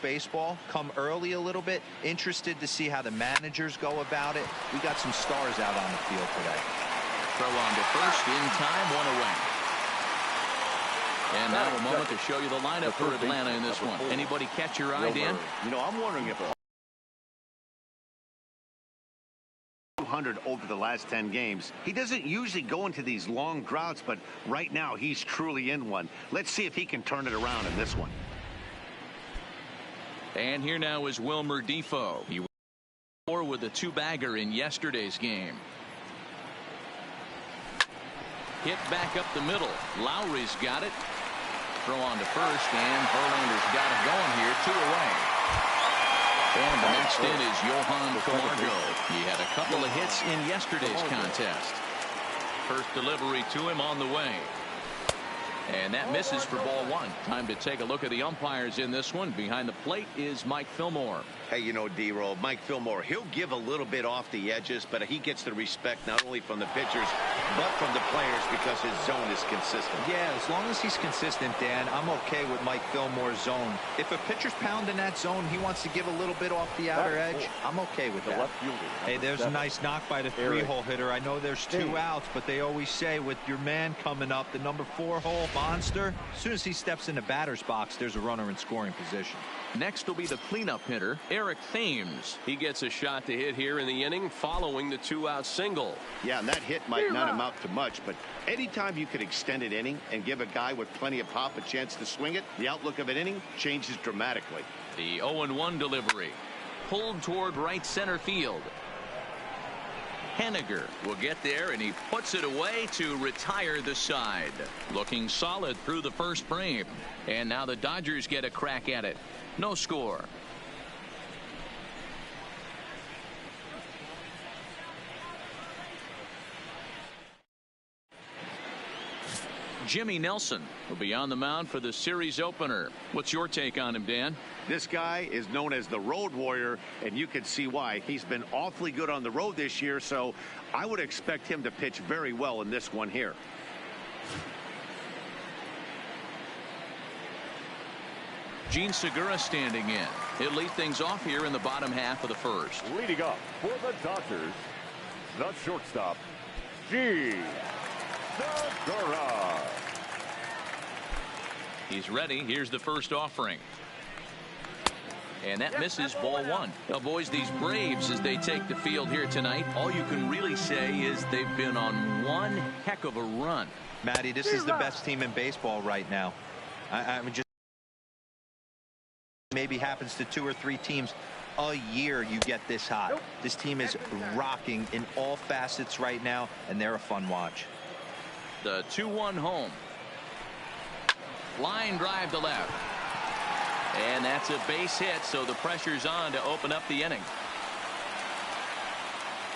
baseball come early a little bit. Interested to see how the managers go about it. We got some stars out on the field today. Throw on to first, in time, one away. And now a moment to show you the lineup for Atlanta in this one. Anybody catch your eye, Dan? You know, I'm wondering if 200 over the last 10 games. He doesn't usually go into these long droughts, but right now he's truly in one. Let's see if he can turn it around in this one. And here now is Wilmer Difo. He was with a two-bagger in yesterday's game. Hit back up the middle. Lowry's got it. Throw on to first, and Verlander's got it going here. 2 away. And the next in is Johan Camargo. He had a couple of hits in yesterday's contest. First delivery to him on the way. And that misses for ball 1. Time to take a look at the umpires in this one. Behind the plate is Mike Fillmore. Hey, you know, D-Roll, Mike Fillmore, he'll give a little bit off the edges, but he gets the respect not only from the pitchers, but from the players because his zone is consistent. Yeah, as long as he's consistent, Dan, I'm okay with Mike Fillmore's zone. If a pitcher's pounding that zone, he wants to give a little bit off the outer edge, I'm okay with that. Hey, there's a nice knock by the 3-hole hitter. I know there's 2 outs, but they always say with your man coming up, the number 4-hole monster, as soon as he steps in the batter's box, there's a runner in scoring position. Next will be the cleanup hitter, Eric Thames. He gets a shot to hit here in the inning following the 2-out single. Yeah, and that hit might not amount to much, but anytime you could extend an inning and give a guy with plenty of pop a chance to swing it, the outlook of an inning changes dramatically. The 0-1 delivery. Pulled toward right center field. Henniger will get there, and he puts it away to retire the side. Looking solid through the first frame. And now the Dodgers get a crack at it. No score. Jimmy Nelson will be on the mound for the series opener. What's your take on him, Dan? This guy is known as the road warrior, and you can see why. He's been awfully good on the road this year, so I would expect him to pitch very well in this one here. Gene Segura standing in. He'll lead things off here in the bottom half of the first. Leading up for the Dodgers, the shortstop, Gene Segura. He's ready. Here's the first offering. And that misses ball 1. Now, boys, these Braves, as they take the field here tonight, all you can really say is they've been on one heck of a run. Matty, this is the best team in baseball right now. I'm just maybe happens to 2 or 3 teams a year you get this hot. This team is rocking in all facets right now, and they're a fun watch. The 2-1 home. Line drive to left. And that's a base hit, so the pressure's on to open up the inning.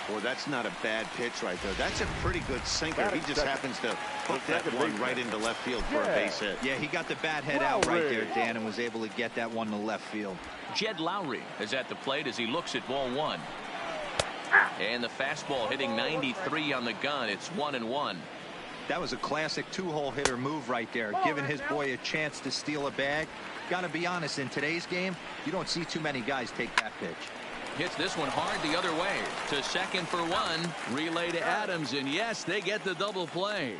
Boy, that's not a bad pitch right there. That's a pretty good sinker. He just happens to hook that one right into left field for a base hit. Yeah, he got the bat head out right there, Dan, and was able to get that one to left field. Jed Lowry is at the plate as he looks at ball 1. And the fastball hitting 93 on the gun. It's 1-1. That was a classic 2-hole hitter move right there, giving his boy a chance to steal a bag. Got to be honest, in today's game, you don't see too many guys take that pitch. Hits this one hard the other way. To second for 1. Relay to Adams, and yes, they get the double play.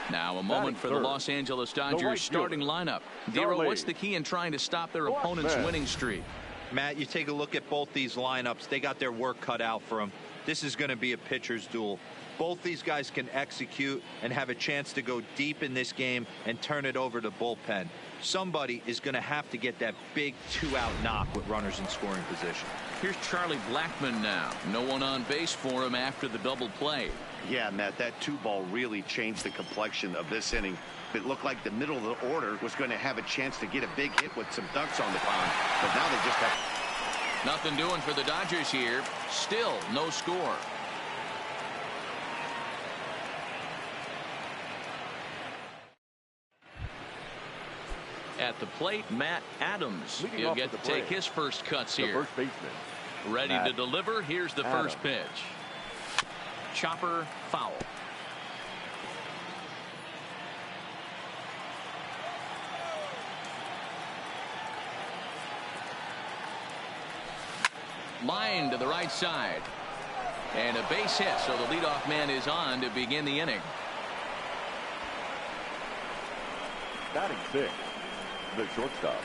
Now a moment for the Los Angeles Dodgers starting lineup. Dero, what's the key in trying to stop their opponent's winning streak? Matt, you take a look at both these lineups. They got their work cut out for them. This is going to be a pitcher's duel. Both these guys can execute and have a chance to go deep in this game and turn it over to bullpen. Somebody is going to have to get that big 2-out knock with runners in scoring position. Here's Charlie Blackmon now. No one on base for him after the double play. Yeah, Matt, that 2-ball really changed the complexion of this inning. It looked like the middle of the order was going to have a chance to get a big hit with some ducks on the pond, but now they just have nothing doing for the Dodgers here. Still no score. At the plate, Matt Adams. He'll get to take his first cuts here. First baseman. Ready to deliver. Here's the first pitch. Chopper foul. Line to the right side. And a base hit, so the leadoff man is on to begin the inning. Batting sixth, the shortstop,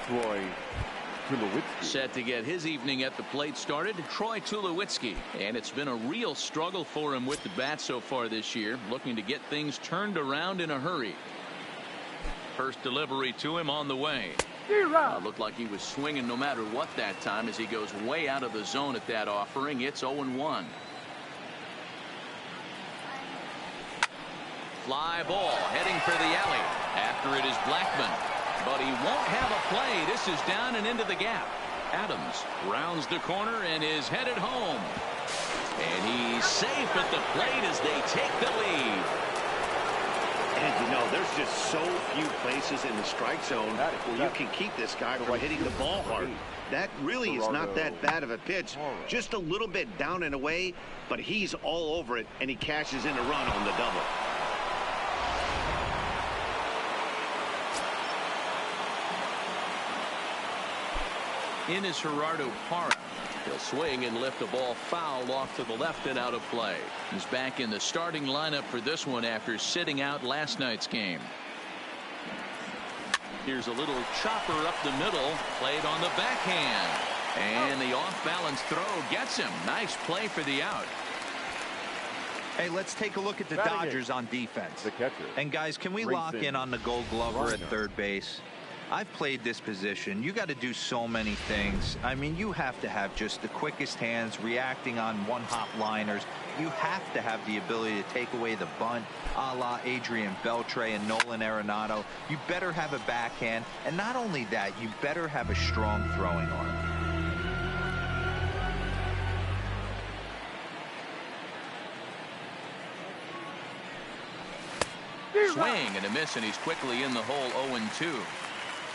Troy Tulowitzki. Set to get his evening at the plate started, Troy Tulowitzki. And it's been a real struggle for him with the bat so far this year, looking to get things turned around in a hurry. First delivery to him on the way. Looked like he was swinging no matter what that time as he goes way out of the zone at that offering. It's 0-1. Fly ball heading for the alley. After it is Blackmon. But he won't have a play. This is down and into the gap. Adams rounds the corner and is headed home. And he's safe at the plate as they take the lead. And, you know, there's just so few places in the strike zone where you can keep this guy from hitting the ball hard. That really is not that bad of a pitch. Just a little bit down and away, but he's all over it, and he cashes in a run on the double. In is Gerardo Parra. He'll swing and lift the ball foul off to the left and out of play. He's back in the starting lineup for this one after sitting out last night's game. Here's a little chopper up the middle, played on the backhand. And the off-balance throw gets him. Nice play for the out. Hey, let's take a look at the Dodgers on defense. The catcher. And guys, can we lock in on the Gold Glover at third base? I've played this position. You got to do so many things. I mean, you have to have just the quickest hands, reacting on one-hop liners. You have to have the ability to take away the bunt, a la Adrian Beltre and Nolan Arenado. You better have a backhand, and not only that, you better have a strong throwing arm. Swing and a miss, and he's quickly in the hole. 0-2.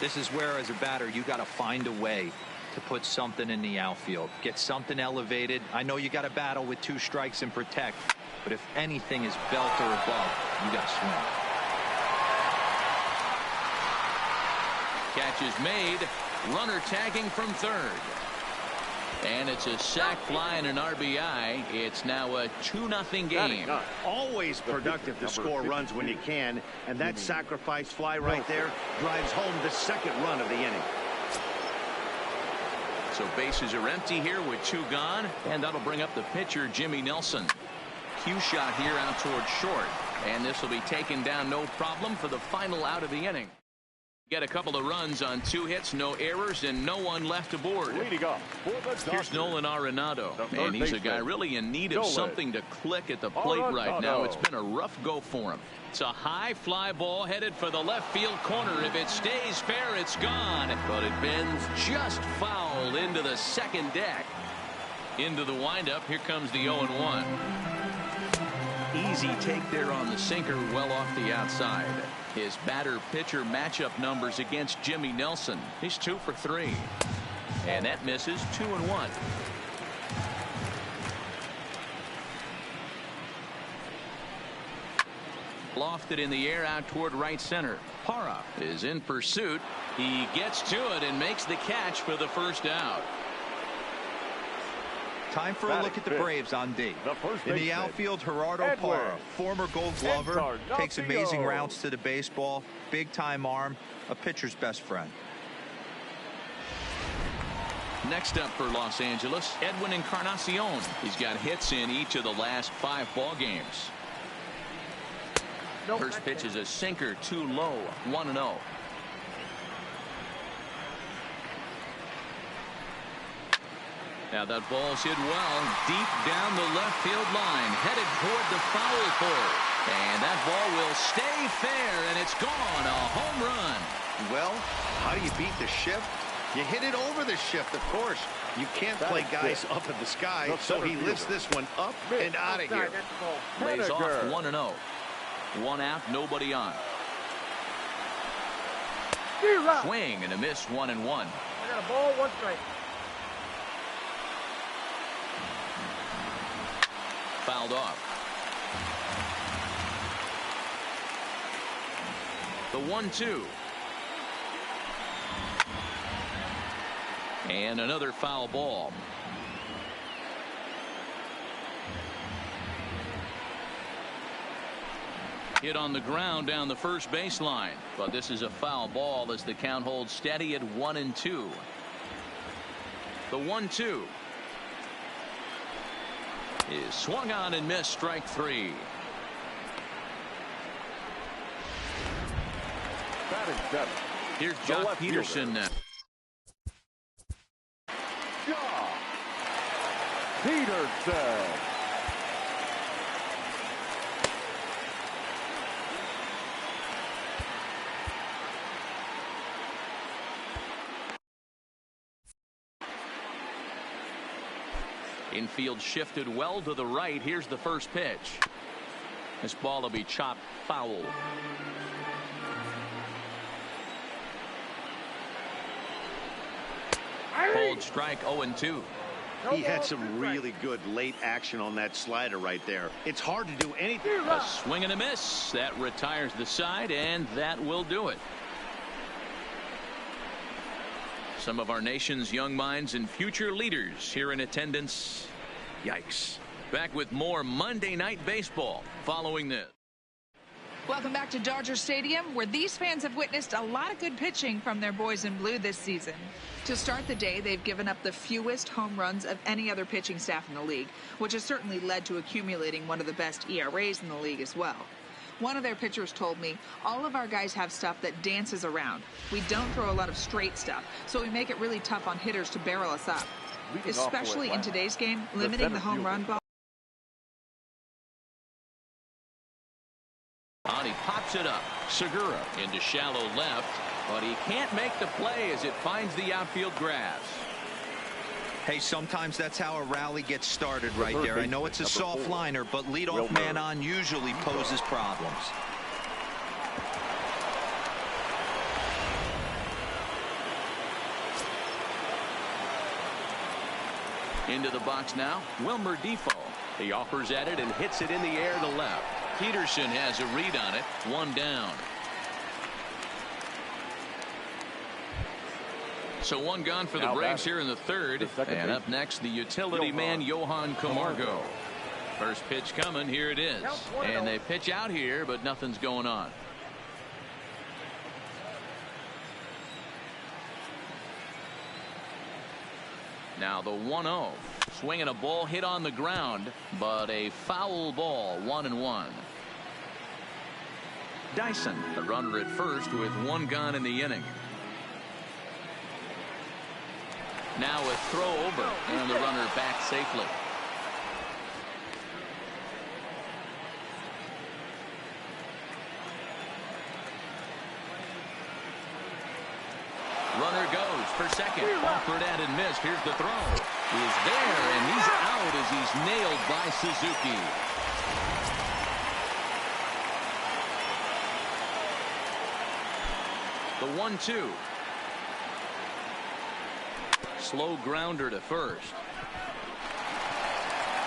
This is where, as a batter, you got to find a way to put something in the outfield. Get something elevated. I know you got to battle with 2 strikes and protect, but if anything is belt or above, you got to swing. Catch is made. Runner tagging from third. And it's a sac fly and an RBI. It's now a 2-0 game. Always productive to score runs when you can, and that sacrifice fly right there drives home the second run of the inning. So bases are empty here with 2 gone, and that'll bring up the pitcher, Jimmy Nelson. Cue shot here out towards short, and this will be taken down no problem for the final out of the inning. Get a couple of runs on 2 hits, no errors, and no one left aboard. Leading off for the Dodgers, here's Nolan Arenado, and he's a guy really in need of something to click at the plate right now. It's been a rough go for him. It's a high fly ball headed for the left field corner. If it stays fair, it's gone, but it bends just foul into the second deck. Into the windup. Here comes the 0-1. Easy take there on the sinker, well off the outside. His batter-pitcher matchup numbers against Jimmy Nelson. He's 2 for 3. And that misses. 2-1. Lofted in the air out toward right center. Parra is in pursuit. He gets to it and makes the catch for the first out. Time for a look at the Braves on D. In the outfield, Gerardo Parra, former Gold Glover, takes amazing routes to the baseball, big-time arm, a pitcher's best friend. Next up for Los Angeles, Edwin Encarnacion. He's got hits in each of the last 5 ball games. First pitch is a sinker, too low, 1-0. Now that ball's hit well deep down the left field line, headed toward the foul pole. And that ball will stay fair, and it's gone. A home run. Well, how do you beat the shift? You hit it over the shift, of course. You can't play guys up in the sky, so he lifts this one up and out of here. Lays off 1-0. 1 out, nobody on. Swing and a miss, 1-1. I got a ball, 1 strike. Fouled off. The 1-2. And another foul ball. Hit on the ground down the first baseline, but this is a foul ball as the count holds steady at 1-2. The 1-2 is swung on and missed. Strike three. Batting seven. Here's Joc Pederson now. Joc Pederson. Infield shifted well to the right. Here's the first pitch. This ball will be chopped foul. Hold strike 0-2. He had some really good late action on that slider right there. It's hard to do anything. A swing and a miss. That retires the side, and that will do it. Some of our nation's young minds and future leaders here in attendance. Yikes. Back with more Monday Night Baseball following this. Welcome back to Dodger Stadium, where these fans have witnessed a lot of good pitching from their boys in blue this season. To start the day, they've given up the fewest home runs of any other pitching staff in the league, which has certainly led to accumulating one of the best ERAs in the league as well. One of their pitchers told me, all of our guys have stuff that dances around. We don't throw a lot of straight stuff, so we make it really tough on hitters to barrel us up. Especially in today's game, limiting the home run ball. He pops it up. Segura into shallow left, but he can't make the play as it finds the outfield grass. Hey, sometimes that's how a rally gets started right there. I know it's a soft liner, but leadoff man on usually poses problems. Into the box now, Wilmer Difo. He offers at it and hits it in the air to left. Pederson has a read on it. One down. So one gone for the Braves here in the third. And up next, the utility man, Johan Camargo. First pitch coming. Here it is. And they pitch out here, but nothing's going on. Now the 1-0. Swinging a ball hit on the ground, but a foul ball. 1-1. Dyson, the runner at first with one gone in the inning. Now a throw over, and the runner back safely. Runner goes for second. Offered at and missed. Here's the throw. He is there, and he's out as he's nailed by Suzuki. The 1-2. Slow grounder to first.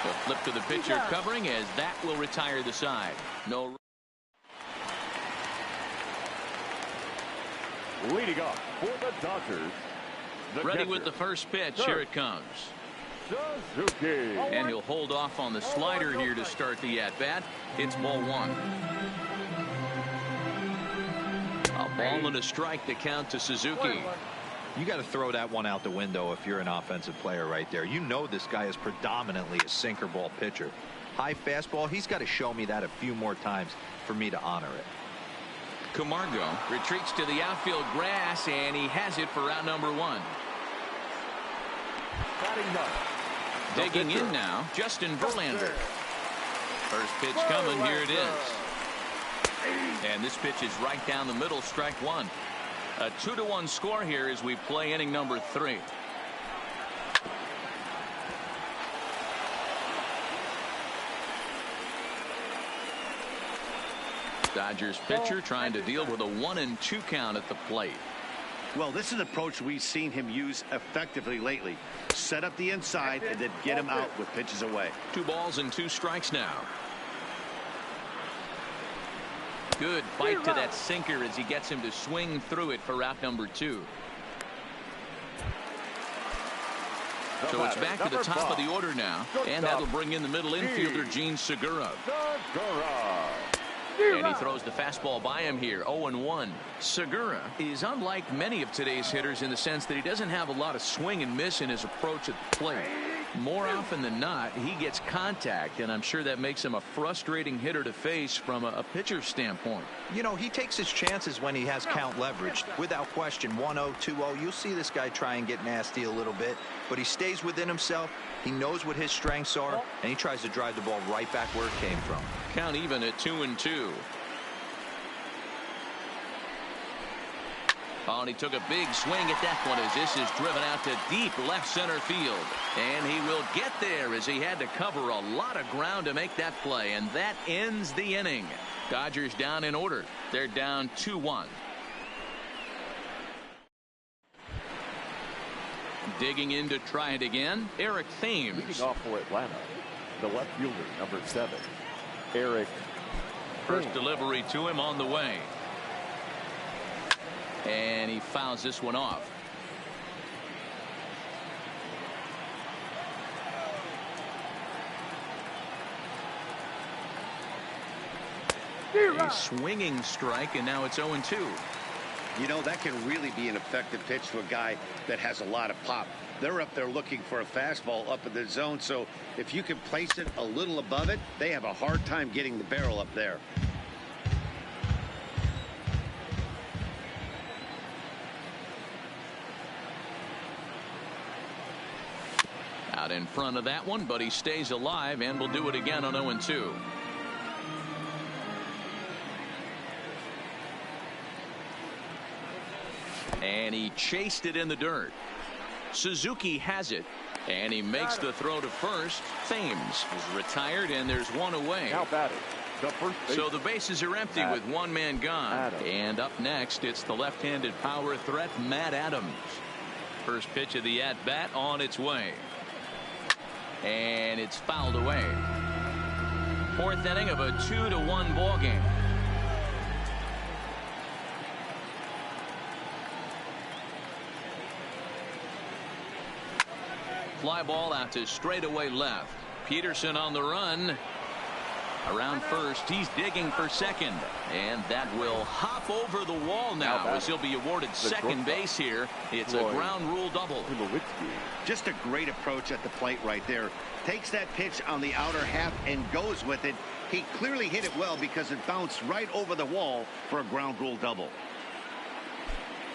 The flip to the pitcher covering as that will retire the side. No. Leading off for the Dodgers. Ready with the first pitch. Here it comes. Suzuki. And he'll hold off on the slider here to start the at-bat. It's ball one. A ball and a strike to count to Suzuki. You got to throw that one out the window if you're an offensive player right there. You know this guy is predominantly a sinker ball pitcher. High fastball, he's got to show me that a few more times for me to honor it. Camargo retreats to the outfield grass, and he has it for out number one. Digging in now, Justin Verlander. First pitch coming. Here it is. And this pitch is right down the middle. Strike one. A 2-1 score here as we play inning number 3. Dodgers pitcher trying to deal with a 1-2 count at the plate. Well, this is an approach we've seen him use effectively lately. Set up the inside and then get him out with pitches away. 2 balls and 2 strikes now. Good fight to that sinker as he gets him to swing through it for out number 2. So it's back to the top of the order now, and that'll bring in the middle infielder, Jean Segura. And he throws the fastball by him here, 0-1. Segura is unlike many of today's hitters in the sense that he doesn't have a lot of swing and miss in his approach at the plate. More often than not, he gets contact, and I'm sure that makes him a frustrating hitter to face from a pitcher's standpoint. You know, he takes his chances when he has count leveraged. Without question, 1-0, 2-0, you'll see this guy try and get nasty a little bit, but he stays within himself. He knows what his strengths are, and he tries to drive the ball right back where it came from. Count even at 2-2. Oh, and he took a big swing at that one as this is driven out to deep left center field. And he will get there as he had to cover a lot of ground to make that play. And that ends the inning. Dodgers down in order. They're down 2-1. Digging in to try it again, Eric Thames. Leading off for Atlanta, the left fielder, number 7, Eric. First delivery to him on the way. And he fouls this one off. A swinging strike, and now it's 0-2. You know, that can really be an effective pitch to a guy that has a lot of pop. They're up there looking for a fastball up in the zone, so if you can place it a little above it, they have a hard time getting the barrel up there. Out in front of that one, but he stays alive and will do it again on 0-2. And he chased it in the dirt. Suzuki has it, and he makes the throw to first. Thames is retired, and there's one away. Now batting. So the bases are empty with one man gone. And up next, it's the left-handed power threat, Matt Adams. First pitch of the at-bat on its way. And it's fouled away. Fourth inning of a 2-1 ball game. Fly ball out to straightaway left. Peterson on the run. Around first, he's digging for second. And that will hop over the wall now as he'll be awarded second base here. It's a ground rule double. Just a great approach at the plate right there. Takes that pitch on the outer half and goes with it. He clearly hit it well because it bounced right over the wall for a ground rule double.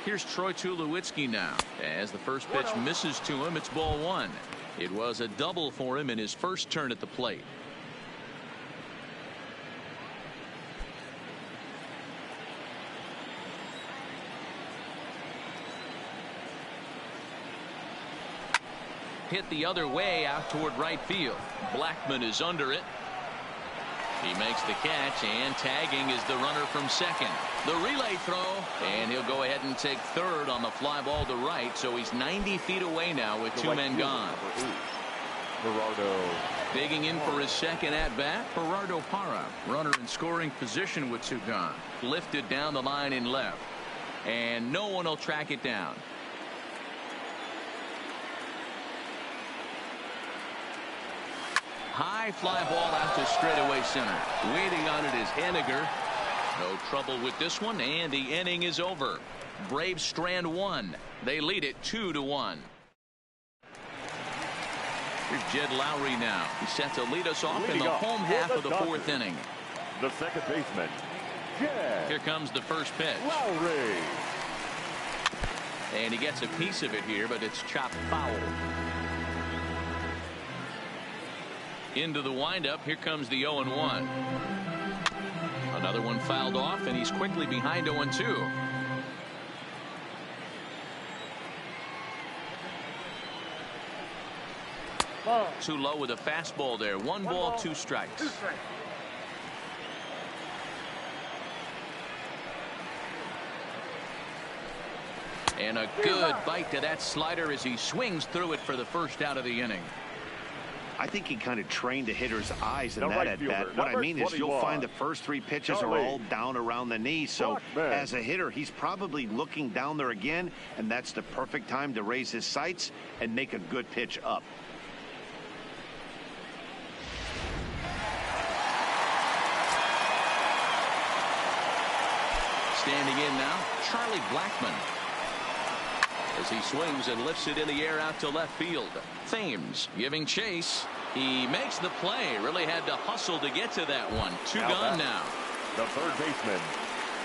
Here's Troy Tulowitzki now. As the first pitch misses to him, it's ball one. It was a double for him in his first turn at the plate. Hit the other way out toward right field. Blackman is under it. He makes the catch, and tagging is the runner from second. The relay throw, and he'll go ahead and take third on the fly ball to right, so he's 90 feet away now with two men gone. Gerardo. Digging in for his second at-bat, Gerardo Parra. Runner in scoring position with two gone. Lifted down the line in left, and no one will track it down. High fly ball out to straightaway center. Waiting on it is Henniger. No trouble with this one, and the inning is over. Braves strand one. They lead it 2-1. Here's Jed Lowry now. He's set to lead us off in the home half of the fourth inning. The second baseman, Jed. Here comes the first pitch. Lowry. And he gets a piece of it here, but it's chopped foul. Into the windup. Here comes the 0-1. Another one fouled off, and he's quickly behind 0-2. Too low with a fastball there. One ball, two strikes. And a good bite to that slider as he swings through it for the first out of the inning. I think he kind of trained the hitter's eyes in that at-bat. What I mean is you'll find the first 3 pitches are all down around the knee. So as a hitter, he's probably looking down there again, and that's the perfect time to raise his sights and make a good pitch up. Standing in now, Charlie Blackmon. As he swings and lifts it in the air out to left field. Thames giving chase. He makes the play. Really had to hustle to get to that one. 2 gone now. The third baseman,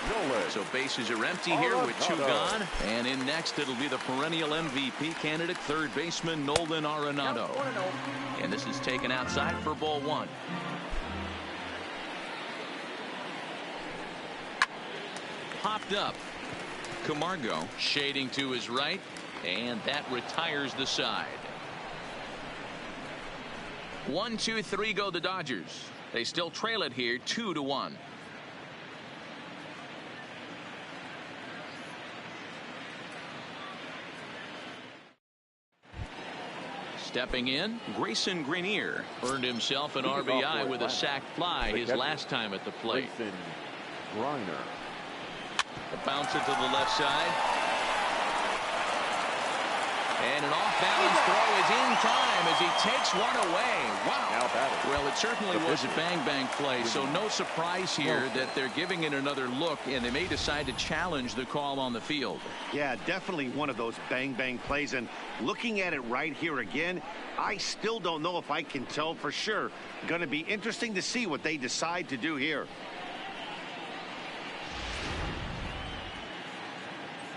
Nolan. So bases are empty here with 2 gone. And in next, it'll be the perennial MVP candidate, third baseman Nolan Arenado. And this is taken outside for ball 1. Popped up. Camargo shading to his right, and that retires the side. 1-2-3 go the Dodgers. They still trail it here 2-1. Stepping in, Grayson Grenier earned himself an RBI with a sac fly his last time at the plate. Griner. A bouncer to the left side. And an off-balance throw is in time as he takes one away. Wow. Well, it certainly was a bang-bang play, so no surprise here that they're giving it another look, and they may decide to challenge the call on the field. Yeah, definitely one of those bang-bang plays, and looking at it right here again, I still don't know if I can tell for sure. Going to be interesting to see what they decide to do here.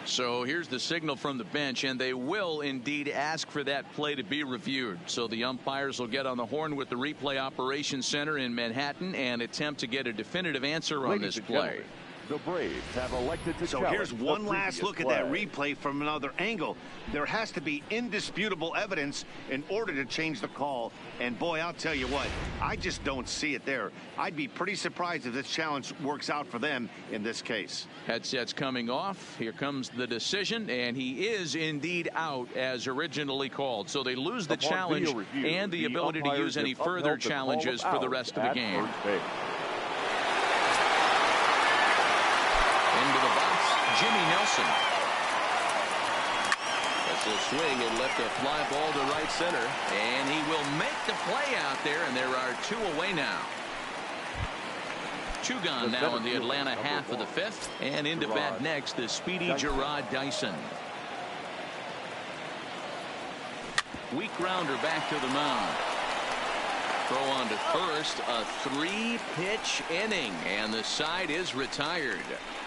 So here's the signal from the bench, and they will indeed ask for that play to be reviewed. So the umpires will get on the horn with the replay operations center in Manhattan and attempt to get a definitive answer on this play. The Braves have elected to So here's one last look at that replay from another angle. There has to be indisputable evidence in order to change the call. And boy, I'll tell you what, I just don't see it there. I'd be pretty surprised if this challenge works out for them in this case. Headsets coming off. Here comes the decision, and he is indeed out as originally called. So they lose the challenge and the ability to use any further challenges for the rest of the game. Into the box, Jimmy Nelson. This will swing and lift a fly ball to right center, and he will make the play out there, and there are 2 away now. 2 gone now in the Atlanta half of the 5th, and into bat next, the speedy Gerard Dyson. Weak grounder back to the mound. Throw on to first, a 3-pitch inning, and the side is retired.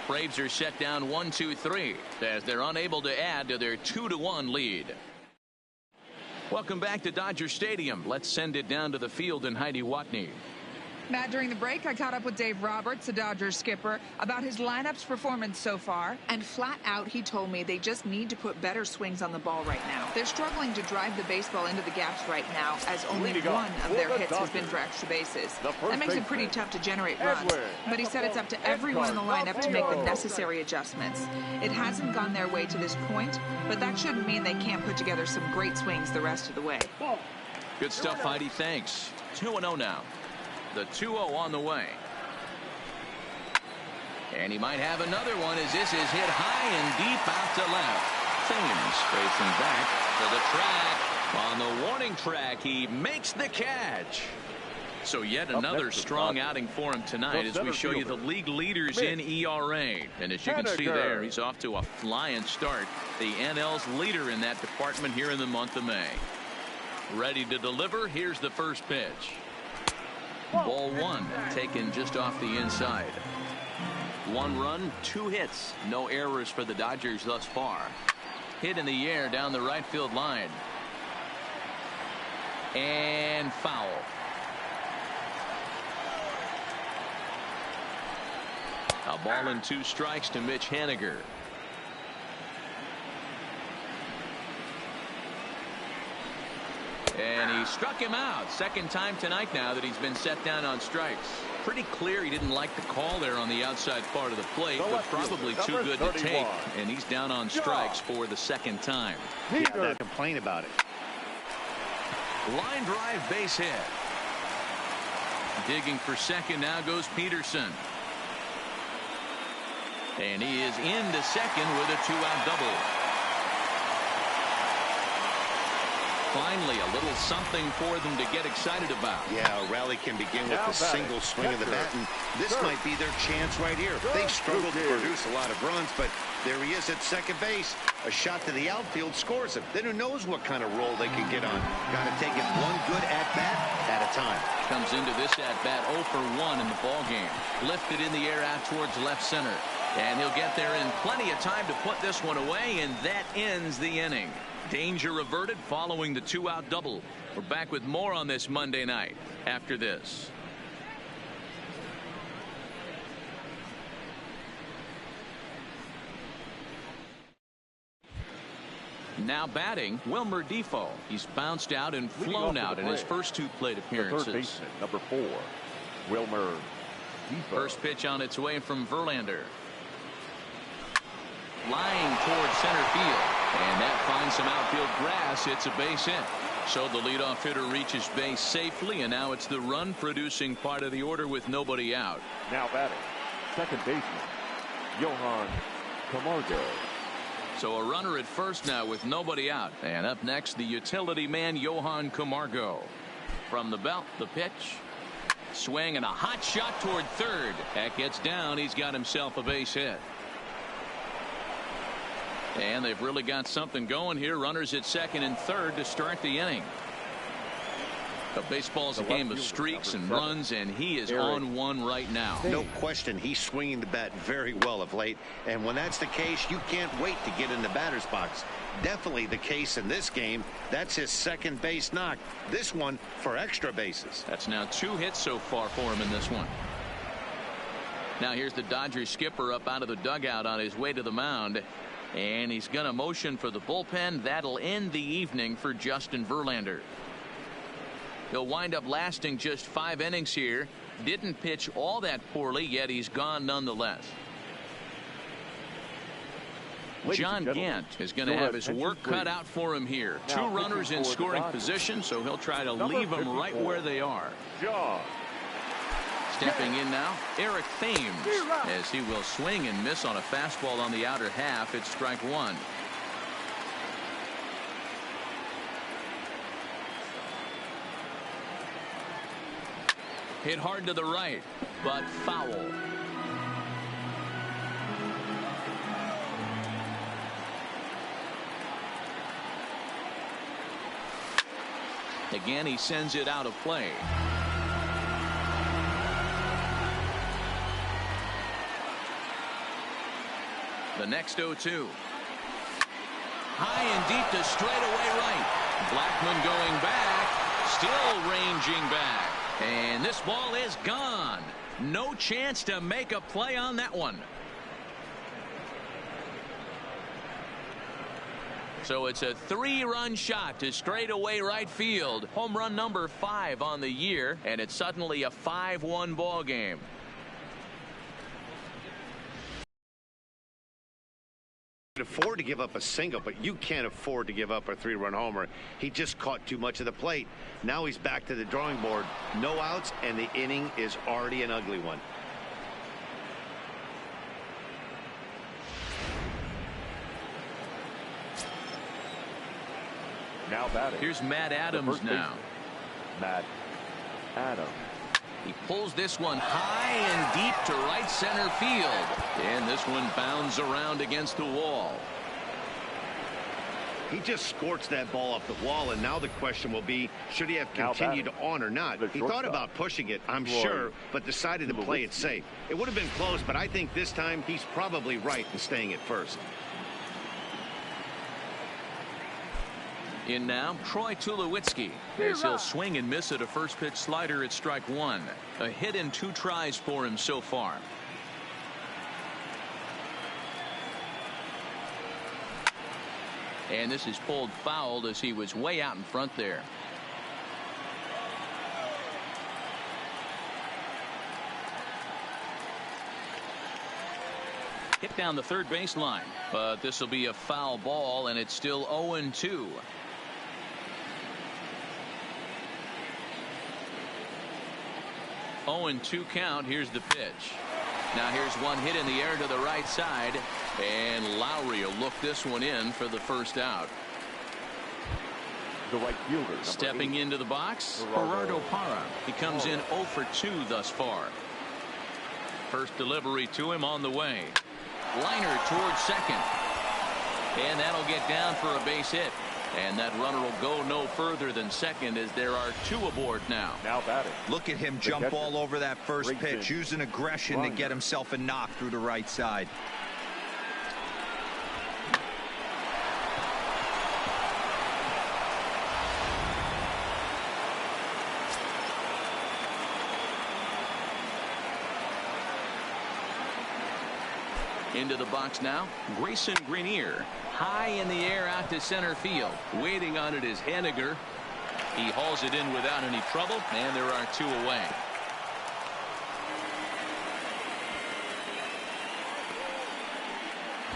Braves are set down 1-2-3 as they're unable to add to their 2-1 lead. Welcome back to Dodger Stadium. Let's send it down to the field in Heidi Watney. Matt, during the break, I caught up with Dave Roberts, the Dodgers skipper, about his lineup's performance so far. And flat out, he told me they just need to put better swings on the ball right now. They're struggling to drive the baseball into the gaps right now, as only one of their hits has been for extra bases. That makes it pretty tough to generate runs. But he said it's up to everyone in the lineup to make the necessary adjustments. It hasn't gone their way to this point, but that shouldn't mean they can't put together some great swings the rest of the way. Good stuff, Heidi. Thanks. 2-0 now. The 2-0 on the way. And he might have another one as this is hit high and deep out to left. Thames racing back to the track. On the warning track, he makes the catch. So yet another strong outing for him tonight as we show you the league leaders in ERA. And as you can see there, he's off to a flying start. The NL's leader in that department here in the month of May. Ready to deliver. Here's the first pitch. Ball 1 taken just off the inside. 1 run, 2 hits. No errors for the Dodgers thus far. Hit in the air down the right field line. And foul. A ball and 2 strikes to Mitch Haniger. And he struck him out. Second time tonight now that he's been set down on strikes. Pretty clear he didn't like the call there on the outside part of the plate, but probably too good to take. And he's down on strikes for the second time. Yeah, complain about it. Line drive base hit. Digging for second now goes Peterson. And he is into second with a 2-out double. Finally, a little something for them to get excited about. Yeah, a rally can begin with a single swing of the bat, and this might be their chance right here. They've struggled to produce a lot of runs, but there he is at second base. A shot to the outfield scores him. Then who knows what kind of role they can get on. Got to take it one good at-bat at a time. Comes into this at-bat 0 for 1 in the ball game. Lifted in the air out towards left center. And he'll get there in plenty of time to put this one away, and that ends the inning. Danger averted following the 2-out double. We're back with more on this Monday night after this. Now batting, Wilmer Difo. He's bounced out and flown out in his first 2 plate appearances. The third baseman, number 4, Wilmer Difo. First pitch on its way from Verlander. Flying towards center field, and that finds some outfield grass. It's a base hit. So the leadoff hitter reaches base safely, and now it's the run producing part of the order with nobody out. Now batting, second baseman Johan Camargo. So a runner at first now with nobody out, and up next the utility man Johan Camargo. From the belt, the pitch, swing, and a hot shot toward third. That gets down. He's got himself a base hit. And they've really got something going here. Runners at second and third to start the inning. The baseball's a game of streaks and runs, and he is on one right now. No question, he's swinging the bat very well of late. And when that's the case, you can't wait to get in the batter's box. Definitely the case in this game. That's his second base knock. This one for extra bases. That's now 2 hits so far for him in this one. Now here's the Dodgers skipper up out of the dugout on his way to the mound. And he's going to motion for the bullpen. That'll end the evening for Justin Verlander. He'll wind up lasting just 5 innings here. Didn't pitch all that poorly, yet he's gone nonetheless. John Gant is going to have his work cut out for him here. 2 runners in scoring position, so he'll try to leave them right where they are. Stepping in now, Eric Thames, as he will swing and miss on a fastball on the outer half. It's strike 1. Hit hard to the right, but foul. Again, he sends it out of play. The next 0-2. High and deep to straightaway right. Blackmon going back. Still ranging back. And this ball is gone. No chance to make a play on that one. So it's a 3-run shot to straightaway right field. Home run number 5 on the year. And it's suddenly a 5-1 ball game. Afford to give up a single, but you can't afford to give up a 3-run homer. He just caught too much of the plate. Now he's back to the drawing board. No outs, and the inning is already an ugly one. Now batting. Here's Matt Adams now. Matt Adams. He pulls this one high and deep to right center field. And this one bounds around against the wall. He just scorched that ball off the wall, and now the question will be, should he have continued on or not? He thought about pushing it, I'm sure, but decided to play it safe. It would have been close, but I think this time he's probably right in staying at first. In now, Troy Tulowitzki, as he'll swing and miss at a first pitch slider at strike 1. A hit in 2 tries for him so far. And this is pulled fouled as he was way out in front there. Hit down the third baseline, but this will be a foul ball, and it's still 0-2. 0-2 count. Here's the pitch. Now here's one hit in the air to the right side, and Lowry will look this one in for the first out. The right fielder, stepping 8, into the box, Gerardo Parra. He comes in 0 for 2 thus far. First delivery to him on the way. Liner towards second, and that'll get down for a base hit. And that runner will go no further than second, as there are 2 aboard now. Now batting. Look at him jump all over that first pitch, using aggression to get himself a knock through the right side. Into the box now, Grayson Greenier. High in the air out to center field. Waiting on it is Henniger. He hauls it in without any trouble, and there are 2 away.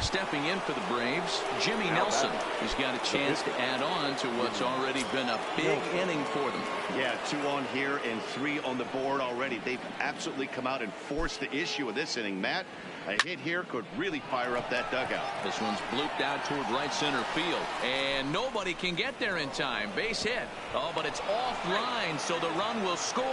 Stepping in for the Braves, Jimmy Nelson. He's got a chance to add on to what's already been a big inning for them. Yeah, 2 on here and 3 on the board already. They've absolutely come out and forced the issue of this inning. Matt, a hit here could really fire up that dugout. This one's blooped out toward right center field, and nobody can get there in time. Base hit. Oh, but it's offline, so the run will score.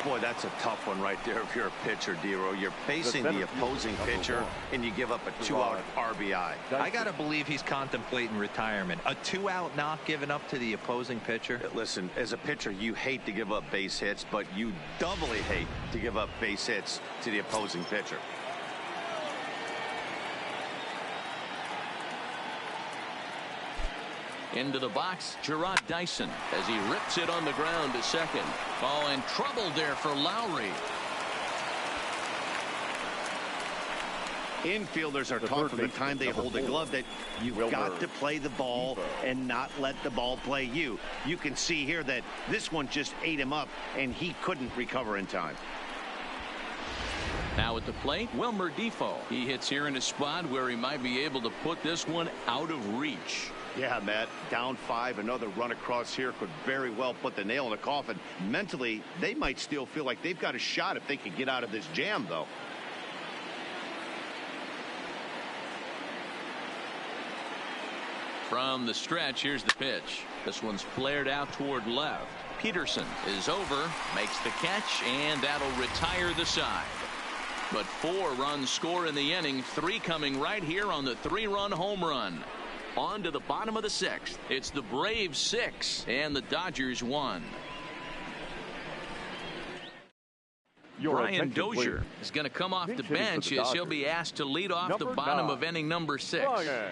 Boy, that's a tough one right there if you're a pitcher, Dero. You're facing the opposing pitcher, and you give up a 2-out RBI. I got to believe he's contemplating retirement. A 2-out knock given up to the opposing pitcher. Listen, as a pitcher, you hate to give up base hits, but you doubly hate to give up base hits to the opposing pitcher. Into the box, Gerard Dyson, as he rips it on the ground to second. Oh, and trouble there for Lowry. Infielders are taught from the time they hold a glove that you've got to play the ball and not let the ball play you. You can see here that this one just ate him up, and he couldn't recover in time. Now at the plate, Wilmer Defoe. He hits here in a spot where he might be able to put this one out of reach. Yeah, Matt, down 5, another run across here could very well put the nail in the coffin. Mentally, they might still feel like they've got a shot if they could get out of this jam, though. From the stretch, here's the pitch. This one's flared out toward left. Peterson is over, makes the catch, and that'll retire the side. But 4 runs score in the inning, 3 coming right here on the 3-run home run. On to the bottom of the 6th. It's the Braves 6 and the Dodgers 1. Brian Dozier is going to come off the bench as he'll be asked to lead off the bottom of inning number 6. Dozier.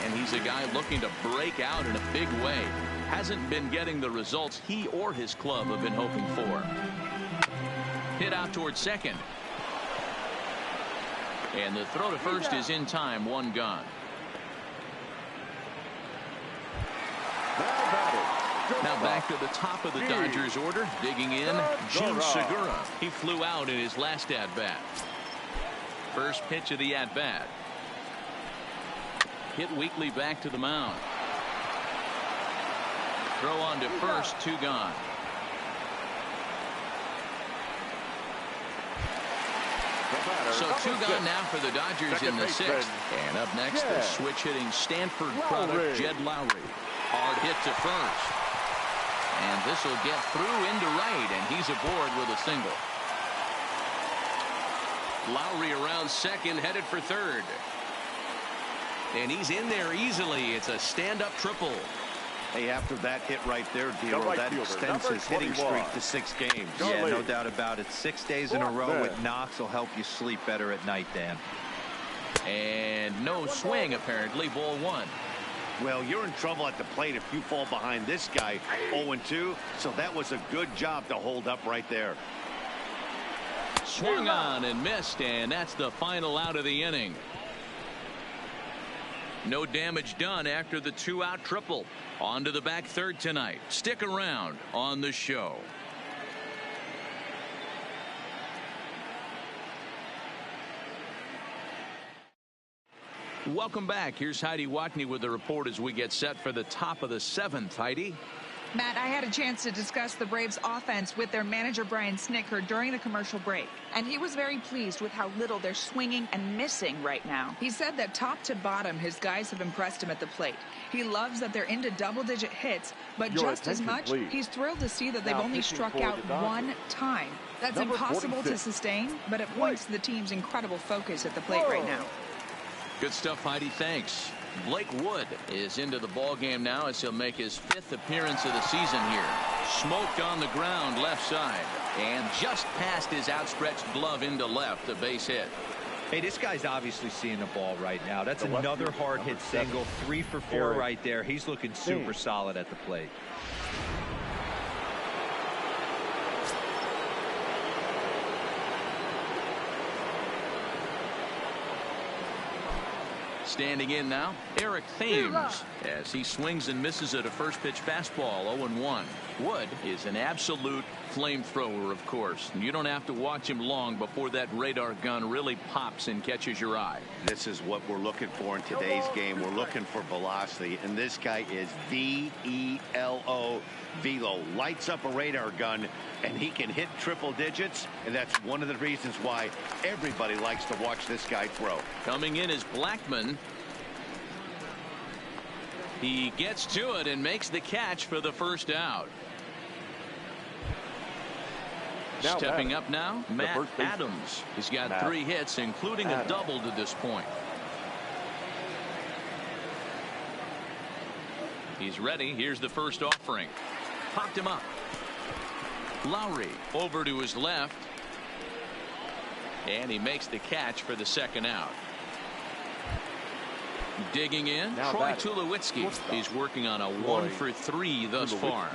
And he's a guy looking to break out in a big way. Hasn't been getting the results he or his club have been hoping for. Hit out towards second. And the throw to first is in time, 1 gone. Now back to the top of the Dodgers order. Digging in, Jim Segura. He flew out in his last at-bat. First pitch of the at-bat. Hit weakly back to the mound. Throw on to first, 2 gone. So 2 gone now for the Dodgers in the 6th. And up next, the switch-hitting Stanford product, Jed Lowry. Hard hit to first. And this will get through into right, and he's aboard with a single. Lowry around second, headed for third. And he's in there easily. It's a stand-up triple. Hey, after that hit right there, D'Lo, that extends his hitting streak to 6 games. Yeah, no doubt about it. 6 days in a row with knocks will help you sleep better at night, Dan. And no swing, apparently. Ball 1. Well, you're in trouble at the plate if you fall behind this guy 0-2. So that was a good job to hold up right there. Swung on and missed, and that's the final out of the inning. No damage done after the 2-out triple. On to the back third tonight. Stick around on the show. Welcome back. Here's Heidi Watney with the report as we get set for the top of the 7th. Heidi. Matt, I had a chance to discuss the Braves offense with their manager Brian Snitker during the commercial break, and he was very pleased with how little they're swinging and missing right now. He said that top to bottom his guys have impressed him at the plate. He loves that they're into double-digit hits, but just as much, he's thrilled to see that they've only struck out 1 time. That's impossible to sustain, but it points to the team's incredible focus at the plate right now. Good stuff, Heidi. Thanks. Blake Wood is into the ball game now as he'll make his 5th appearance of the season here. Smoked on the ground left side and just past his outstretched glove into left, a base hit. Hey, this guy's obviously seeing the ball right now. That's another hard hit single. 3 for 4 right there. He's looking super solid at the plate. Standing in now, Eric Thames, as he swings and misses at a first pitch fastball, 0-1. Wood is an absolute flamethrower, of course. And you don't have to watch him long before that radar gun really pops and catches your eye. This is what we're looking for in today's game. We're looking for velocity, and this guy is V-E-L-O. Velo lights up a radar gun, and he can hit triple digits, and that's one of the reasons why everybody likes to watch this guy throw. Coming in is Blackmon. He gets to it and makes the catch for the first out. Stepping up now, Matt Adams. He's got 3 hits, including a double to this point. He's ready. Here's the first offering. Popped him up. Lowry over to his left. And he makes the catch for the second out. Digging in, Troy Tulowitzki. He's working on a 1 for 3 thus far.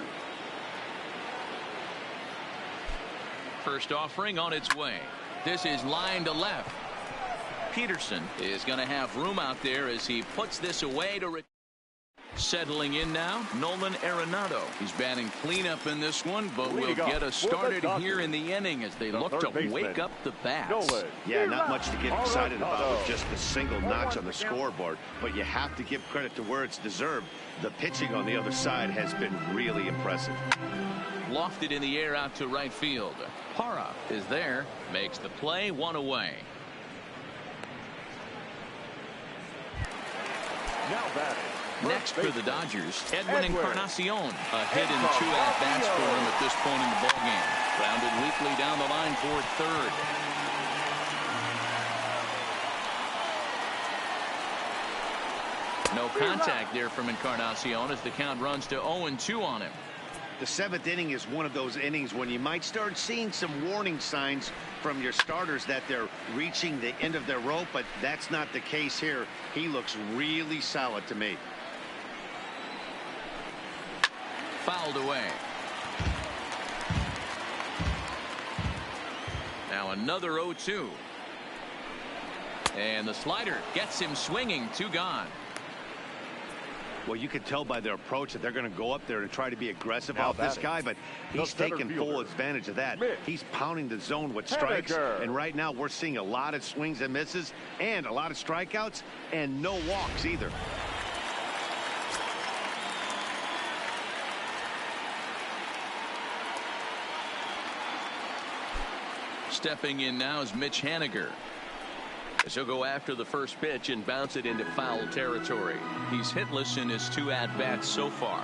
First offering on its way. This is line to left. Peterson is going to have room out there as he puts this away to settling in now, Nolan Arenado. He's batting cleanup in this one, but will get us started here in the inning as they look to wake up the bats. Yeah, not much to get excited about with just the single notch on the scoreboard, but you have to give credit to where it's deserved. The pitching on the other side has been really impressive. Lofted in the air out to right field. Parra is there, makes the play, 1 away. Now batting. Next for the Dodgers, Edwin Encarnacion. A hit and 2 at-bats for him at this point in the ballgame. Grounded weakly down the line toward third. No contact there from Encarnacion as the count runs to 0-2 on him. The 7th inning is one of those innings when you might start seeing some warning signs from your starters that they're reaching the end of their rope, but that's not the case here. He looks really solid to me. Fouled away. Now another 0-2. And the slider gets him swinging. 2 gone. Well, you can tell by their approach that they're going to go up there and try to be aggressive off this guy, but he's taking full advantage of that. He's pounding the zone with strikes, and right now we're seeing a lot of swings and misses and a lot of strikeouts and no walks either. Stepping in now is Mitch Haniger. He'll go after the first pitch and bounce it into foul territory. He's hitless in his 2 at-bats so far.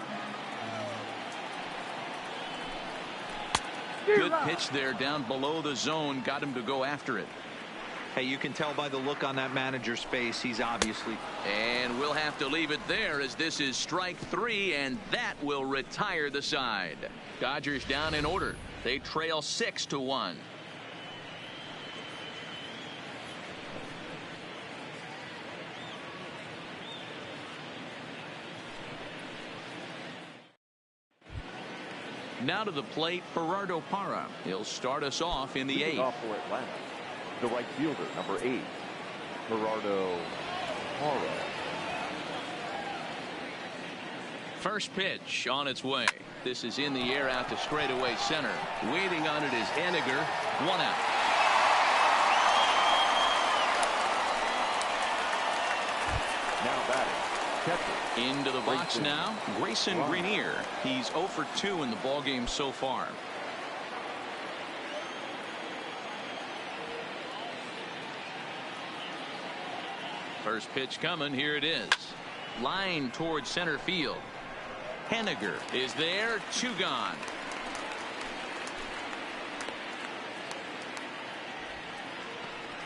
Good pitch there down below the zone. Got him to go after it. Hey, you can tell by the look on that manager's face. He's obviously. And we'll have to leave it there as this is strike 3, and that will retire the side. Dodgers down in order. They trail 6-1. Now to the plate, Gerardo Parra. He'll start us off in the 8th. Off for Atlanta, the right fielder, number 8, Gerardo Parra. First pitch on its way. This is in the air out to straightaway center. Waiting on it is Haniger. 1 out. Now batting, catcher. Into the box now, Grayson Greenier. He's 0 for 2 in the ballgame so far. First pitch coming. Here it is. Line towards center field. Haniger is there. 2 gone.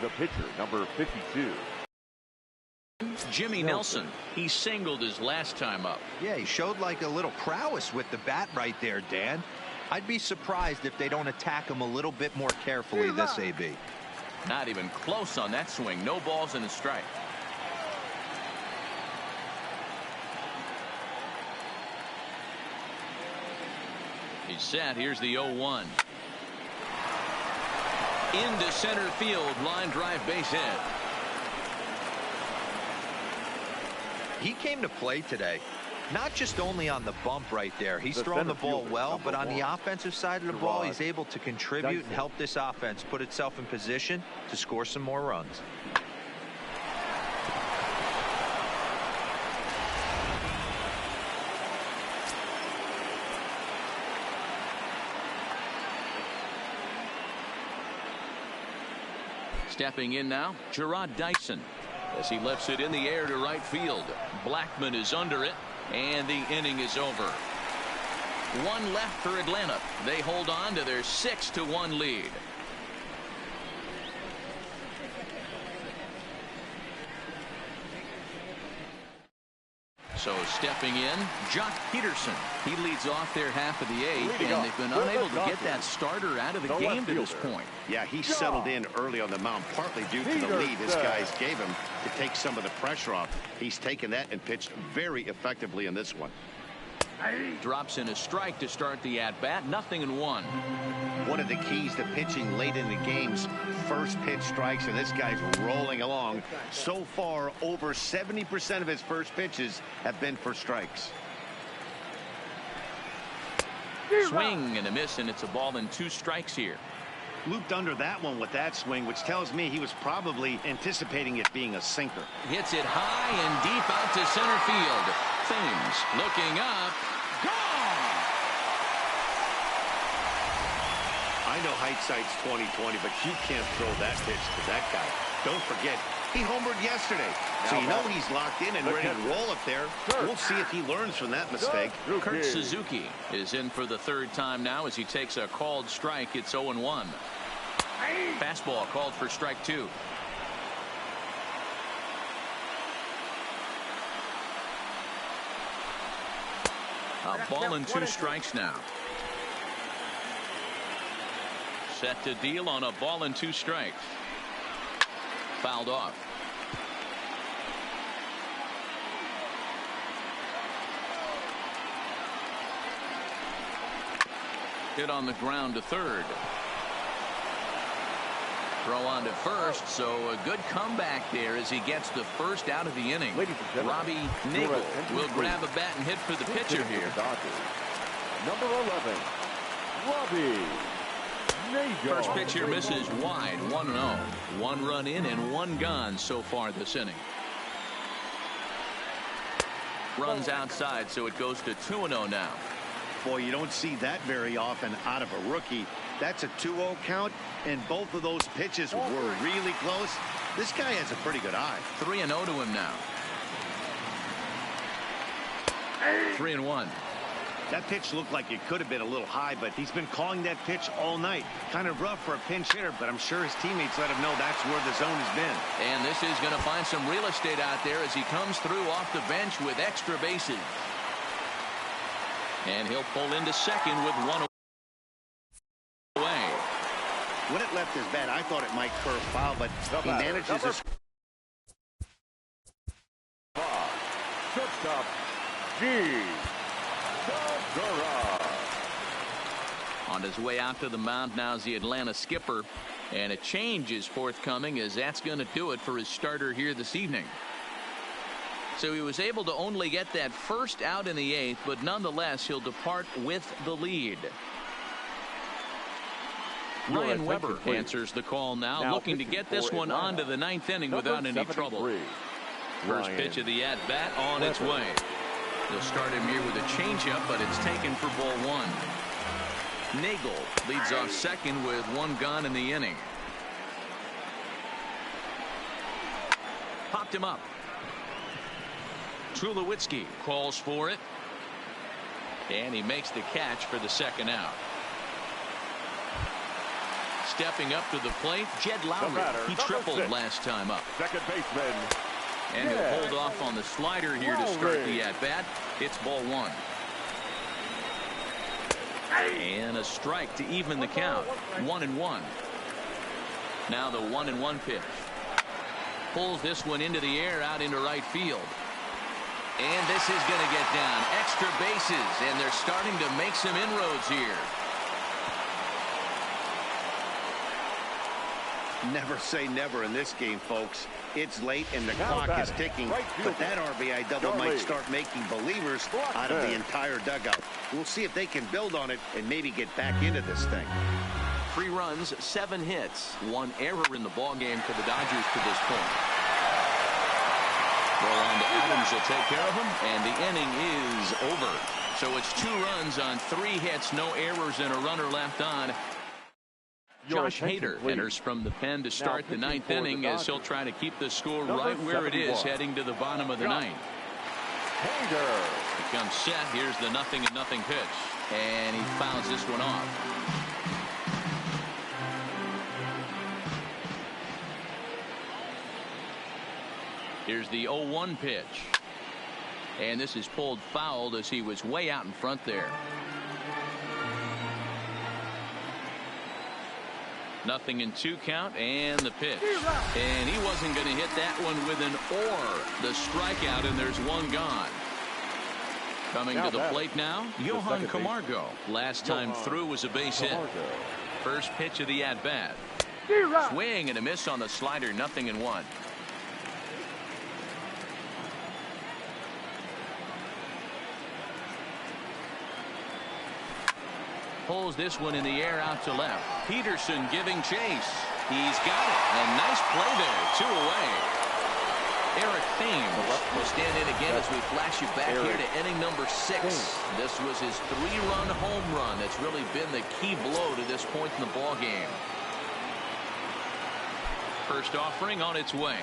The pitcher, number 52. Jimmy Nelson. He singled his last time up. Yeah, he showed like a little prowess with the bat right there, Dan. I'd be surprised if they don't attack him a little bit more carefully this AB. Not even close on that swing. No balls and a strike. He's set. Here's the 0-1. Into center field. Line drive, base hit. He came to play today, not just only on the bump right there. He's throwing the ball well, but on the offensive side of the ball, he's able to contribute and help this offense put itself in position to score some more runs. Stepping in now, Gerard Dyson. As he lifts it in the air to right field. Blackman is under it, and the inning is over. 1 left for Atlanta. They hold on to their 6-1 lead. So stepping in, Jock Peterson. He leads off their half of the 8th, and they've been unable to get that starter out of the game to this point. Yeah, he settled in early on the mound, partly due to the lead his guys gave him to take some of the pressure off. He's taken that and pitched very effectively in this one. Drops in a strike to start the at-bat. 0-1. One of the keys to pitching late in the game's first pitch strikes, and this guy's rolling along. So far, over 70% of his first pitches have been for strikes. Swing and a miss, and it's a ball and 2 strikes here. Looped under that one with that swing, which tells me he was probably anticipating it being a sinker. Hits it high and deep out to center field. Thames looking up. Gone! I know hindsight's 20/20, but you can't throw that pitch to that guy. Don't forget, he homered yesterday. So you know he's locked in and ready to roll up there. We'll see if he learns from that mistake. Kurt Suzuki is in for the 3rd time now as he takes a called strike. It's 0-1. Fastball called for strike 2. A ball and 2 strikes now. Set to deal on a ball and 2 strikes. Fouled off. Hit on the ground to 3rd. Throw on to 1st, so a good comeback there as he gets the 1st out of the inning. Robbie Nagel will grab a bat and hit for the pitcher here. Number 11, Robbie Nagel. First pitch here misses wide. 1-0. 1 run in and 1 gone so far this inning. Runs outside, so it goes to 2-0 now. Boy, you don't see that very often out of a rookie. That's a 2-0 count, and both of those pitches were really close. This guy has a pretty good eye. 3-0 to him now. 3-1. That pitch looked like it could have been a little high, but he's been calling that pitch all night. Kind of rough for a pinch hitter, but I'm sure his teammates let him know that's where the zone has been. And this is going to find some real estate out there as he comes through off the bench with extra bases. And he'll pull into second with one away. When it left his bat, I thought it might curve foul, but he manages his... Shortstop, on his way out to the mound now is the Atlanta skipper, and a change is forthcoming as that's going to do it for his starter here this evening. So he was able to only get that first out in the 8th, but nonetheless he'll depart with the lead. Ryan Weber answers the call now looking to get this one onto the 9th inning without any trouble. First pitch of the at-bat on its way. They'll start him here with a changeup, but it's taken for ball 1. Nagel leads off second with 1 gone in the inning. Popped him up. Tulowitzki calls for it, and he makes the catch for the second out. Stepping up to the plate, Jed Lowry. He tripled last time up. Second baseman. And he'll hold off on the slider here to start the at-bat. It's ball 1. And a strike to even the count. 1-1. Now the 1-1 pitch. Pulls this one into the air out into right field. And this is going to get down. Extra bases, and they're starting to make some inroads here. Never say never in this game, folks. It's late and the clock is ticking, but that RBI double might start making believers out of the entire dugout. We'll see if they can build on it and maybe get back into this thing. 3 runs, 7 hits, 1 error in the ballgame for the Dodgers to this point. Rolando Adams will take care of him, and the inning is over. So it's 2 runs on 3 hits, no errors, and a runner left on. Josh Hader enters from the pen to start the 9th inning as he'll try to keep the score right where it is heading to the bottom of the 9th. Hader becomes set. Here's the 0-0 pitch, and he fouls this one off. Here's the 0-1 pitch, and this is pulled fouled as he was way out in front there. 0-2 count, and the pitch. And he wasn't going to hit that one with an or. The strikeout, and there's 1 gone. Coming to the plate now, Johan Camargo. Last time through was a base hit. First pitch of the at-bat. Swing and a miss on the slider, 0-1. Pulls this one in the air out to left. Peterson giving chase. He's got it. And nice play there. 2 away. Eric Thames will stand in again as we flash you back here to inning number 6. This was his 3-run home run. That's really been the key blow to this point in the ball game. First offering on its way.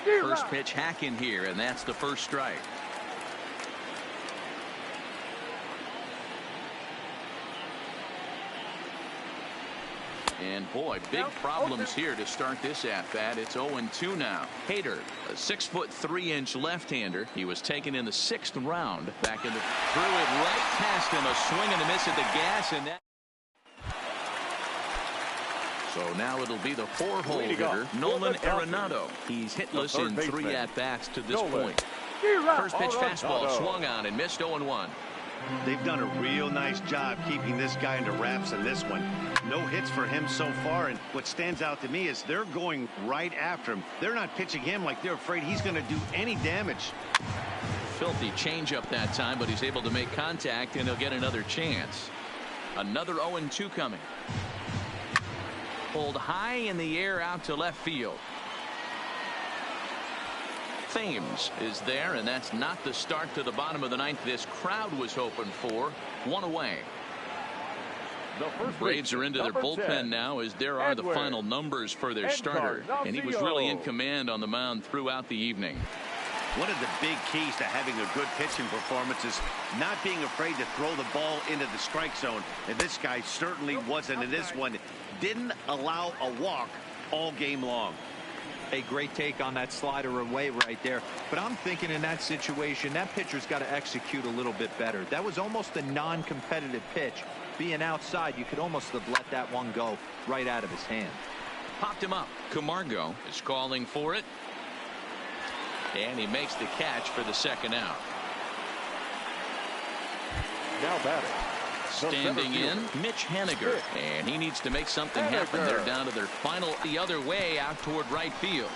First pitch hack in here, and that's the first strike. And boy, big problems here to start this at-bat. It's 0-2 now. Hader, a 6'3" left-hander. He was taken in the 6th round. Back in the threw it right past him. A swing and a miss at the gas, and that. So now it'll be the 4-hole hitter, Nolan Arenado. He's hitless in 3 at-bats to this point. First pitch fastball swung on and missed 0-1. They've done a real nice job keeping this guy into wraps in this one. No hits for him so far, and what stands out to me is they're going right after him. They're not pitching him like they're afraid he's going to do any damage. Filthy changeup that time, but he's able to make contact, and he'll get another chance. Another 0-2 coming. Pulled high in the air out to left field. Thames is there, and that's not the start to the bottom of the 9th this crowd was hoping for. 1 away. Braves are into their bullpen now, as there are the final numbers for their starter. And he was really in command on the mound throughout the evening. One of the big keys to having a good pitching performance is not being afraid to throw the ball into the strike zone. And this guy certainly wasn't in this one. Didn't allow a walk all game long. A great take on that slider away right there. But I'm thinking in that situation, that pitcher's got to execute a little bit better. That was almost a non-competitive pitch. Being outside, you could almost have let that one go right out of his hand. Popped him up. Camargo is calling for it. And he makes the catch for the second out. Now batting. Standing in, Mitch Haniger. And he needs to make something happen. They're down to their final the other way out toward right field.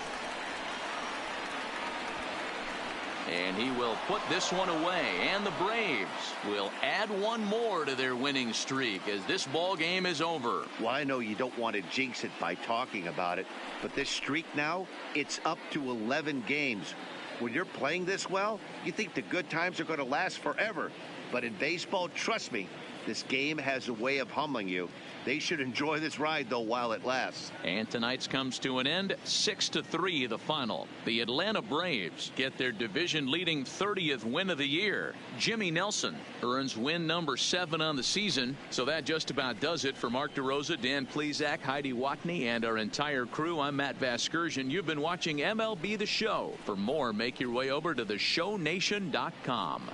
And he will put this one away. And the Braves will add one more to their winning streak as this ball game is over. Well, I know you don't want to jinx it by talking about it, but this streak now, it's up to 11 games. When you're playing this well, you think the good times are going to last forever. But in baseball, trust me, this game has a way of humbling you. They should enjoy this ride, though, while it lasts. And tonight's comes to an end. 6-3 the final. The Atlanta Braves get their division-leading 30th win of the year. Jimmy Nelson earns win number 7 on the season. So that just about does it for Mark DeRosa, Dan Plesac, Heidi Watney, and our entire crew. I'm Matt Vasgersian. You've been watching MLB The Show. For more, make your way over to theshownation.com.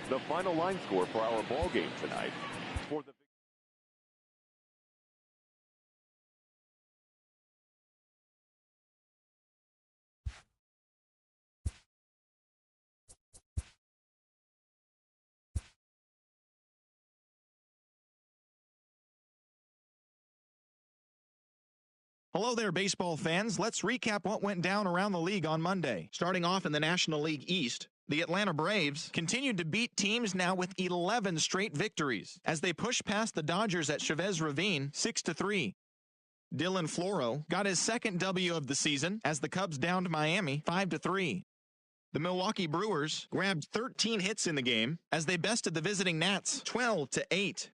The final line score for our ball game tonight. For the Hello there, baseball fans. Let's recap what went down around the league on Monday. Starting off in the National League East, the Atlanta Braves continued to beat teams now with 11 straight victories as they pushed past the Dodgers at Chavez Ravine 6-3. Dylan Floro got his second W of the season as the Cubs downed Miami 5-3. The Milwaukee Brewers grabbed 13 hits in the game as they bested the visiting Nats 12-8.